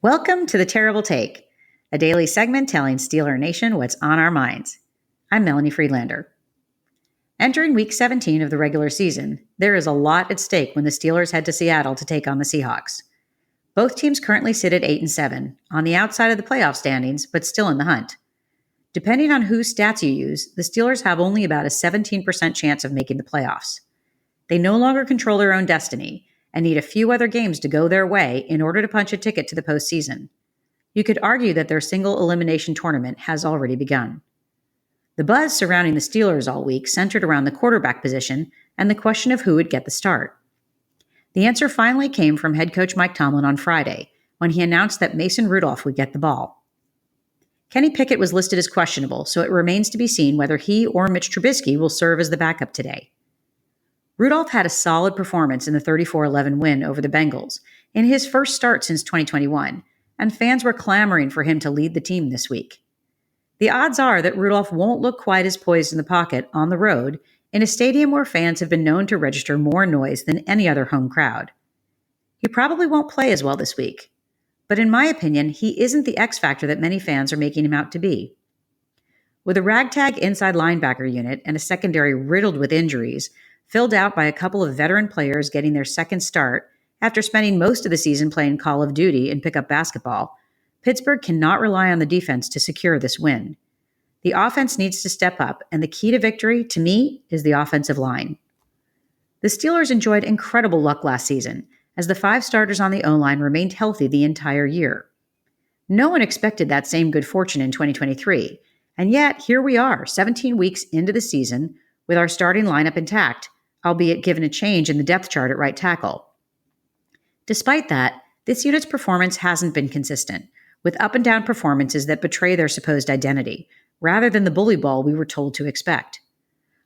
Welcome to The Terrible Take, a daily segment telling Steeler Nation what's on our minds. I'm Melanie Friedlander. Entering Week 17 of the regular season, there is a lot at stake when the Steelers head to Seattle to take on the Seahawks. Both teams currently sit at 8-7, on the outside of the playoff standings, but still in the hunt. Depending on whose stats you use, the Steelers have only about a 17% chance of making the playoffs. They no longer control their own destiny and need a few other games to go their way in order to punch a ticket to the postseason. You could argue that their single elimination tournament has already begun. The buzz surrounding the Steelers all week centered around the quarterback position and the question of who would get the start. The answer finally came from head coach Mike Tomlin on Friday, when he announced that Mason Rudolph would get the ball. Kenny Pickett was listed as questionable, so it remains to be seen whether he or Mitch Trubisky will serve as the backup today. Rudolph had a solid performance in the 34-11 win over the Bengals in his first start since 2021, and fans were clamoring for him to lead the team this week. The odds are that Rudolph won't look quite as poised in the pocket on the road in a stadium where fans have been known to register more noise than any other home crowd. He probably won't play as well this week, but in my opinion, he isn't the X factor that many fans are making him out to be. With a ragtag inside linebacker unit and a secondary riddled with injuries, filled out by a couple of veteran players getting their second start after spending most of the season playing Call of Duty and pickup basketball, Pittsburgh cannot rely on the defense to secure this win. The offense needs to step up, and the key to victory, to me, is the offensive line. The Steelers enjoyed incredible luck last season, as the 5 starters on the O-line remained healthy the entire year. No one expected that same good fortune in 2023, and yet here we are, 17 weeks into the season, with our starting lineup intact, albeit given a change in the depth chart at right tackle. Despite that, this unit's performance hasn't been consistent, with up and down performances that betray their supposed identity, rather than the bully ball we were told to expect.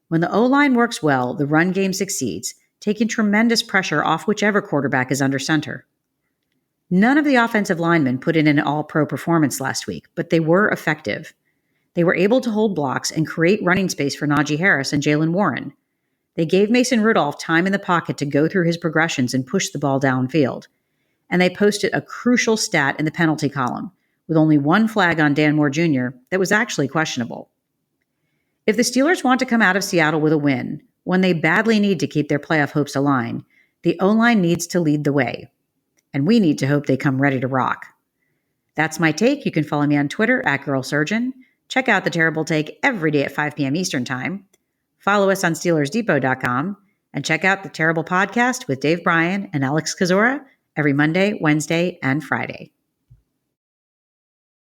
When the O-line works well, the run game succeeds, taking tremendous pressure off whichever quarterback is under center. None of the offensive linemen put in an all-pro performance last week, but they were effective. They were able to hold blocks and create running space for Najee Harris and Jaylen Warren. They gave Mason Rudolph time in the pocket to go through his progressions and push the ball downfield. And they posted a crucial stat in the penalty column, with only one flag on Dan Moore Jr. that was actually questionable. If the Steelers want to come out of Seattle with a win, when they badly need to keep their playoff hopes alive, the O-line needs to lead the way. And we need to hope they come ready to rock. That's my take. You can follow me on Twitter @GirlSurgeon. Check out The Terrible Take every day at 5 p.m. Eastern Time. Follow us on SteelersDepot.com and check out The Terrible Podcast with Dave Bryan and Alex Kozora every Monday, Wednesday, and Friday.